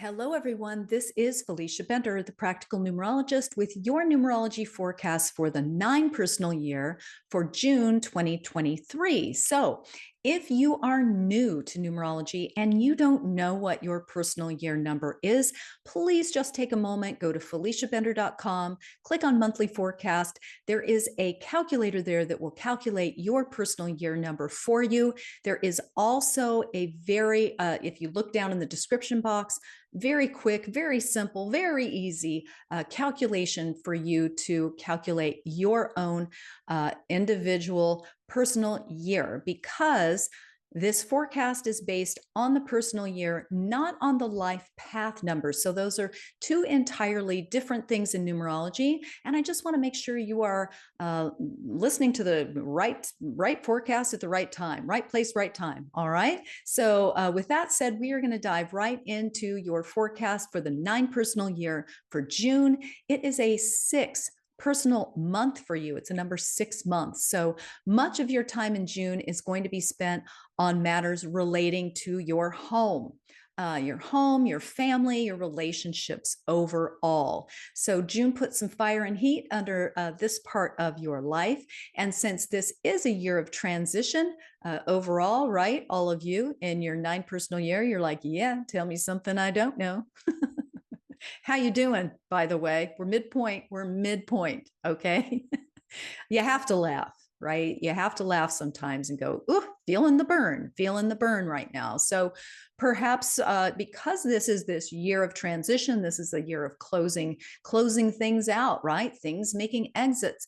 Hello, everyone. This is Felicia Bender, the Practical Numerologist, with your numerology forecast for the 9 personal year for June 2023. So, if you are new to numerology and you don't know what your personal year number is, please just take a moment, go to feliciabender.com, click on monthly forecast. There is a calculator there that will calculate your personal year number for you. There is also a if you look down in the description box, very quick, very simple, very easy calculation for you to calculate your own individual personal year, because this forecast is based on the personal year, not on the life path numbers. So those are two entirely different things in numerology. And I just want to make sure you are listening to the right forecast at the right time, right place, right time. All right. So with that said, we are going to dive right into your forecast for the 9 personal year for June. It is a 6 personal month for you. It's a number 6 months. So much of your time in June is going to be spent on matters relating to your home, your family, your relationships overall. So June puts some fire and heat under this part of your life. And since this is a year of transition overall, right? All of you in your 9 personal year, you're like, yeah, tell me something I don't know. How you doing, by the way? We're midpoint, okay? You have to laugh, right? You have to laugh sometimes and go, ooh, feeling the burn right now. So perhaps because this is this year of transition, this is a year of closing things out, right? Things making exits,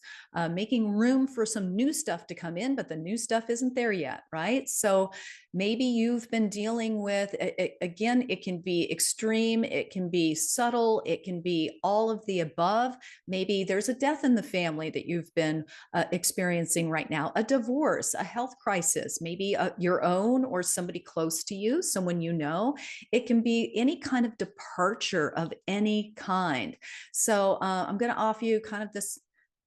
making room for some new stuff to come in, but the new stuff isn't there yet, right? So maybe you've been dealing with, again, it can be extreme, it can be subtle, it can be all of the above. Maybe there's a death in the family that you've been experiencing right now, a divorce, a health crisis, maybe your own or somebody close to you, someone you know. It can be any kind of departure of any kind. So I'm going to offer you kind of this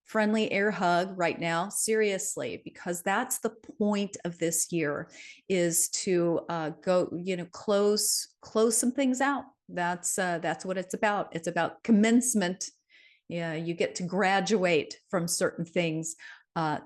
friendly air hug right now, seriously, because that's the point of this year, is to close some things out. That's what it's about. It's about commencement. Yeah, you get to graduate from certain things.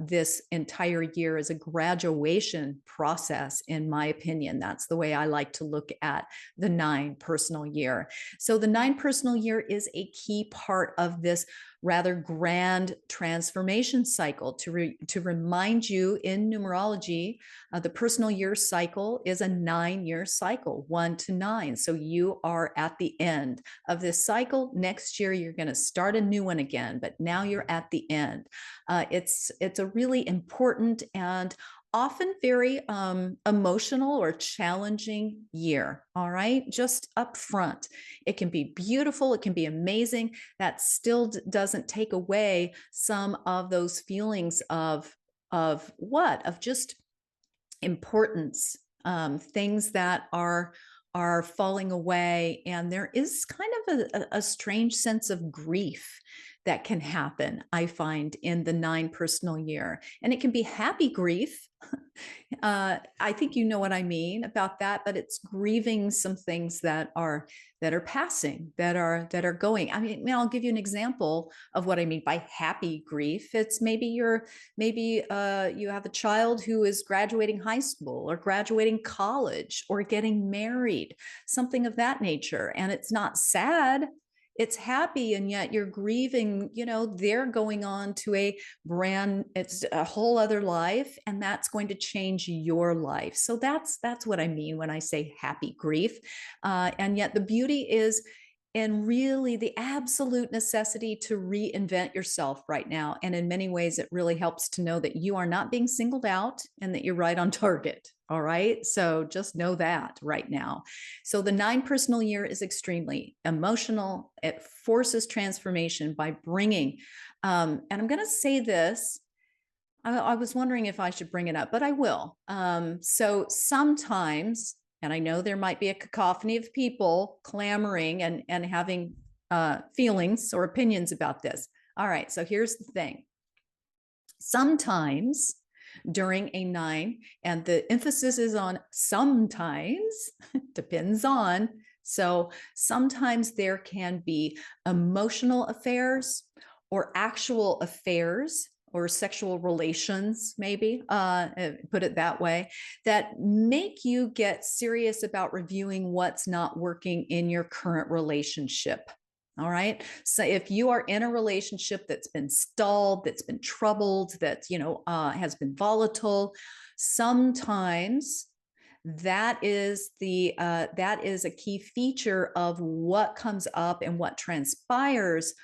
This entire year is a graduation process, in my opinion. That's the way I like to look at the 9 personal year. So the 9 personal year is a key part of this rather grand transformation cycle. To remind you, in numerology, the personal year cycle is a 9-year cycle, 1 to 9. So you are at the end of this cycle. Next year, you're going to start a new one again, but now you're at the end. It's a really important and often very emotional or challenging year. All right, just up front, it can be beautiful, it can be amazing. That still doesn't take away some of those feelings of just importance, things that are falling away, and there is kind of a strange sense of grief that can happen, I find, in the 9 personal year. And it can be happy grief. I think you know what I mean about that, but it's grieving some things that are passing, that are going. I mean, I'll give you an example of what I mean by happy grief. It's maybe you have a child who is graduating high school or graduating college or getting married, something of that nature. And it's not sad, it's happy, and yet you're grieving, they're going on to it's a whole other life, and that's going to change your life. So that's what I mean when I say happy grief. And yet the beauty is in really the absolute necessity to reinvent yourself right now. And in many ways, it really helps to know that you are not being singled out and that you're right on target. All right. So just know that right now. So the 9 personal year is extremely emotional. It forces transformation by bringing, and I'm going to say this. I was wondering if I should bring it up, but I will. So sometimes, and I know there might be a cacophony of people clamoring and having feelings or opinions about this. All right. So here's the thing. Sometimes during a 9, and the emphasis is on sometimes, depends on So sometimes there can be emotional affairs or actual affairs or sexual relations, maybe, put it that way, that make you get serious about reviewing what's not working in your current relationship. All right. So if you are in a relationship that's been stalled, that's been troubled, that, has been volatile, sometimes that is a key feature of what comes up and what transpires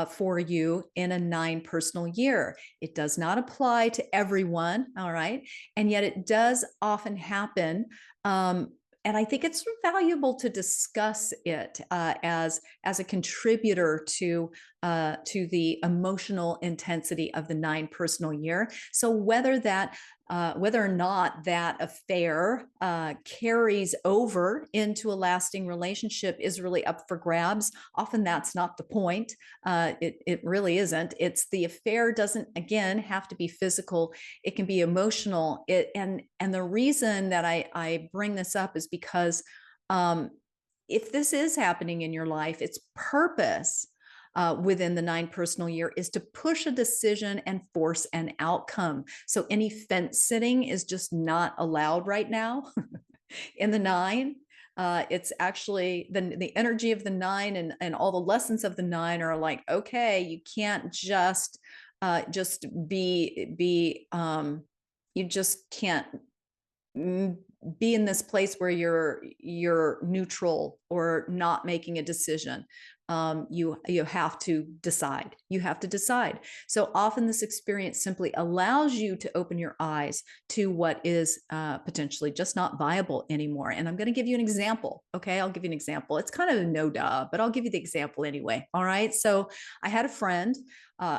for you in a 9 personal year. It does not apply to everyone, all right, and yet it does often happen. And I think it's valuable to discuss it as a contributor to the emotional intensity of the 9 personal year. So whether or not that affair carries over into a lasting relationship is really up for grabs. Often that's not the point. It really isn't. It's the affair doesn't, again, have to be physical. It can be emotional. And the reason that I bring this up is because if this is happening in your life, its purpose within the 9 personal year is to push a decision and force an outcome. So any fence sitting is just not allowed right now in the 9. It's actually the energy of the 9 and all the lessons of the 9 are like, okay, you can't just be you just can't be in this place where you're neutral or not making a decision. You have to decide. You have to decide. So often this experience simply allows you to open your eyes to what is potentially just not viable anymore. And I'm going to give you an example. Okay, I'll give you an example. It's kind of a no duh, but I'll give you the example anyway. All right. So I had a friend.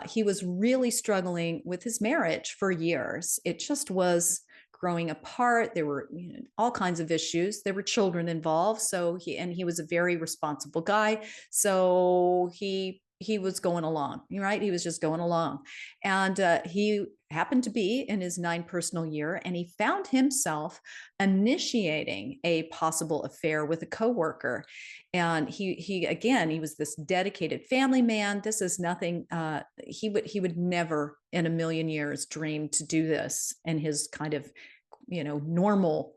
He was really struggling with his marriage for years. It just was growing apart. There were all kinds of issues. There were children involved. So he was a very responsible guy. So he was going along, right? He was just going along. And he happened to be in his 9 personal year, and he found himself initiating a possible affair with a coworker. And he was this dedicated family man. This is nothing. He would never in a million years dream to do this in his kind of normal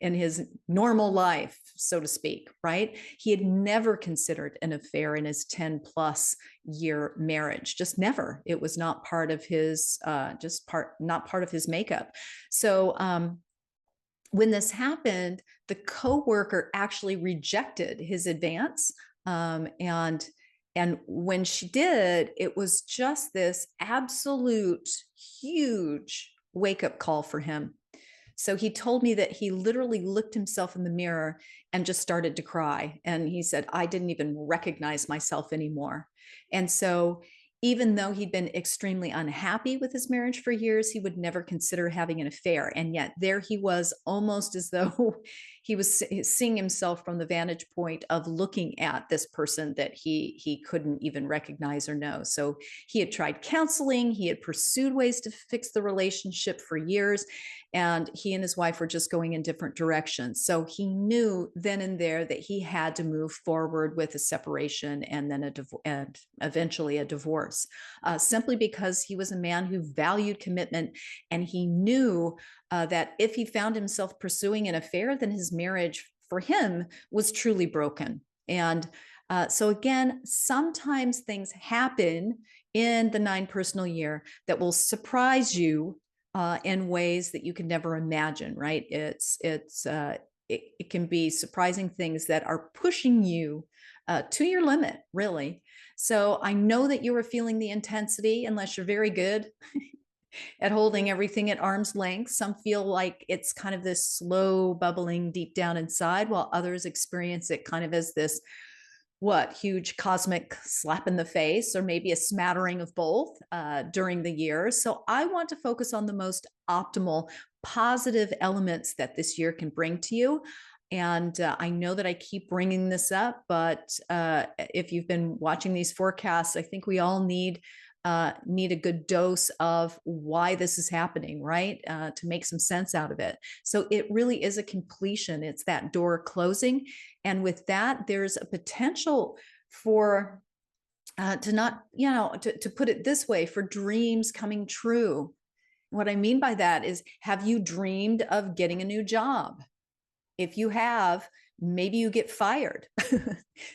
in his normal life, so to speak, right? He had never considered an affair in his 10 plus year marriage, just never. It was not part of his not part of his makeup. So when this happened, the coworker actually rejected his advance. And when she did, it was just this absolute huge wake-up call for him. So he told me that he literally looked himself in the mirror and just started to cry. And he said, I didn't even recognize myself anymore. And so even though he'd been extremely unhappy with his marriage for years, he would never consider having an affair. And yet there he was, almost as though he was seeing himself from the vantage point of looking at this person that he couldn't even recognize or know. So he had tried counseling. He had pursued ways to fix the relationship for years. And he and his wife were just going in different directions. So he knew then and there that he had to move forward with a separation and then and eventually a divorce, simply because he was a man who valued commitment. And he knew that if he found himself pursuing an affair, then his marriage for him was truly broken. And so again, sometimes things happen in the 9 personal year that will surprise you in ways that you can never imagine, right? It can be surprising things that are pushing you to your limit, really. So I know that you are feeling the intensity, unless you're very good at holding everything at arm's length. Some feel like it's kind of this slow bubbling deep down inside, while others experience it kind of as this huge cosmic slap in the face, or maybe a smattering of both during the year. So I want to focus on the most optimal positive elements that this year can bring to you. And I know that I keep bringing this up, but if you've been watching these forecasts, I think we all need need a good dose of why this is happening, right? To make some sense out of it. So it really is a completion. It's that door closing. And with that, there's a potential for to not, to put it this way, for dreams coming true. What I mean by that is, have you dreamed of getting a new job? If you have, maybe you get fired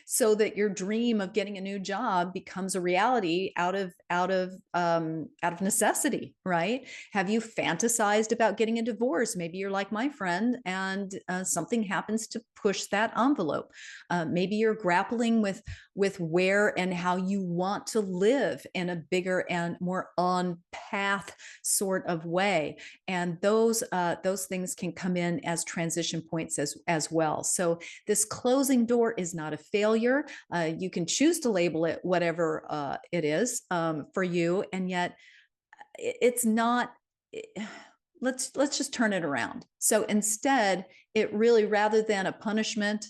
so that your dream of getting a new job becomes a reality out of necessity, right? Have you fantasized about getting a divorce? Maybe you're like my friend and something happens to push that envelope. Maybe you're grappling with where and how you want to live in a bigger and more on path sort of way, and those things can come in as transition points as well. So this closing door is not a failure. You can choose to label it whatever it is for you, and yet it's not. Let's just turn it around. So instead, it really, rather than a punishment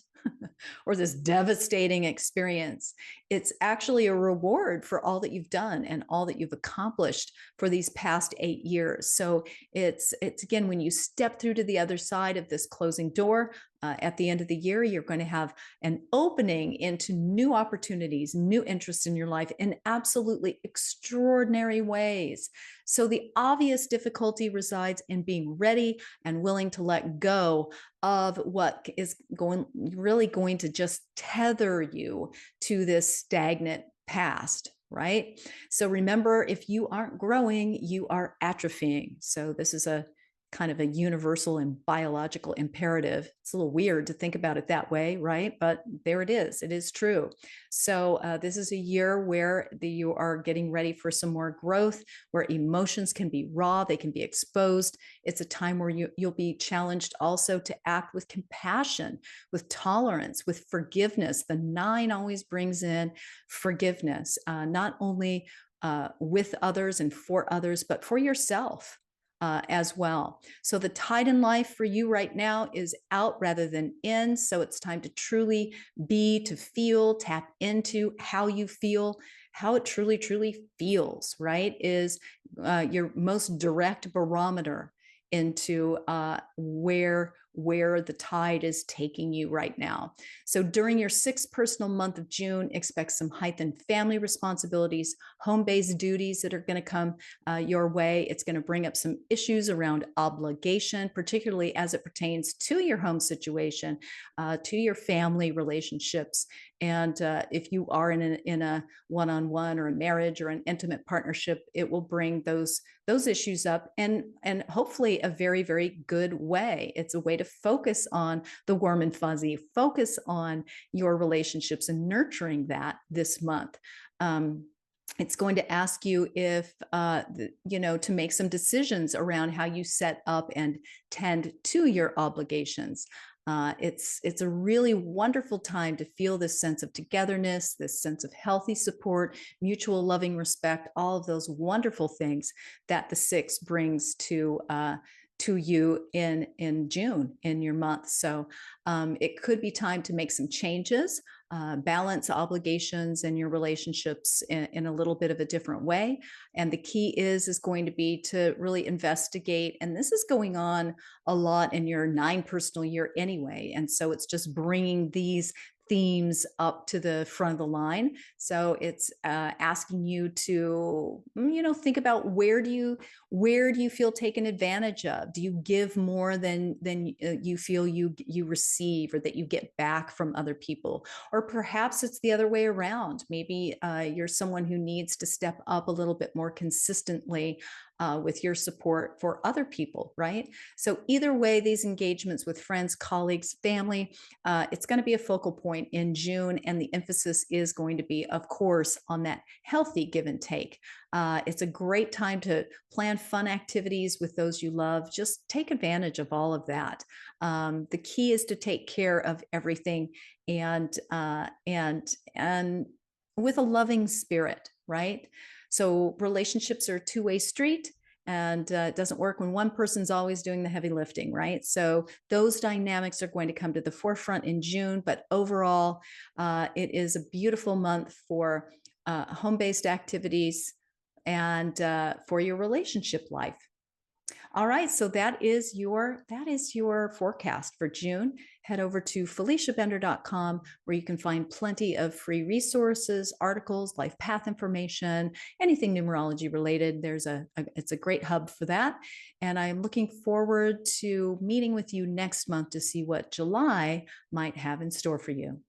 or this devastating experience, it's actually a reward for all that you've done and all that you've accomplished for these past 8 years. So it's again, when you step through to the other side of this closing door, at the end of the year, you're going to have an opening into new opportunities, new interests in your life in absolutely extraordinary ways. So the obvious difficulty resides in being ready and willing to let go of what is really going to just tether you to this stagnant past, right? So remember, if you aren't growing, you are atrophying. So this is a kind of a universal and biological imperative. It's a little weird to think about it that way, right? But there it is. It is true. So this is a year where you are getting ready for some more growth, where emotions can be raw, they can be exposed. It's a time where you'll be challenged also to act with compassion, with tolerance, with forgiveness. The 9 always brings in forgiveness, not only with others and for others, but for yourself. As well. So the tide in life for you right now is out rather than in. So it's time to truly be, to feel, tap into how you feel, how it truly, truly feels, right? Is your most direct barometer into where the tide is taking you right now. So during your 6th personal month of June, expect some heightened family responsibilities, home-based duties that are going to come your way. It's going to bring up some issues around obligation, particularly as it pertains to your home situation, to your family relationships. And if you are in a one-on-one or a marriage or an intimate partnership, it will bring those issues up, and hopefully a very, very good way. It's a way to focus on the warm and fuzzy, focus on your relationships and nurturing that this month. It's going to ask you if, to make some decisions around how you set up and tend to your obligations. It's a really wonderful time to feel this sense of togetherness, this sense of healthy support, mutual loving respect, all of those wonderful things that the 6 brings to you in June, in your month. So it could be time to make some changes, balance obligations and your relationships in a little bit of a different way. And the key is going to be to really investigate. And this is going on a lot in your 9 personal year anyway. And so it's just bringing these themes up to the front of the line. So it's asking you to, think about where do you feel taken advantage of? Do you give more than you feel you receive, or that you get back from other people? Or perhaps it's the other way around. Maybe you're someone who needs to step up a little bit more consistently with your support for other people, right? So either way, these engagements with friends, colleagues, family, it's going to be a focal point in June, and the emphasis is going to be, of course, on that healthy give and take. It's a great time to plan fun activities with those you love. Just take advantage of all of that. The key is to take care of everything and with a loving spirit, right? So relationships are a two-way street, and it doesn't work when one person's always doing the heavy lifting, right? So those dynamics are going to come to the forefront in June, but overall, it is a beautiful month for home-based activities, and for your relationship life. All right, so that is your forecast for June. Head over to FeliciaBender.com, where you can find plenty of free resources, articles, life path information, anything numerology related. It's a great hub for that. And I'm looking forward to meeting with you next month to see what July might have in store for you.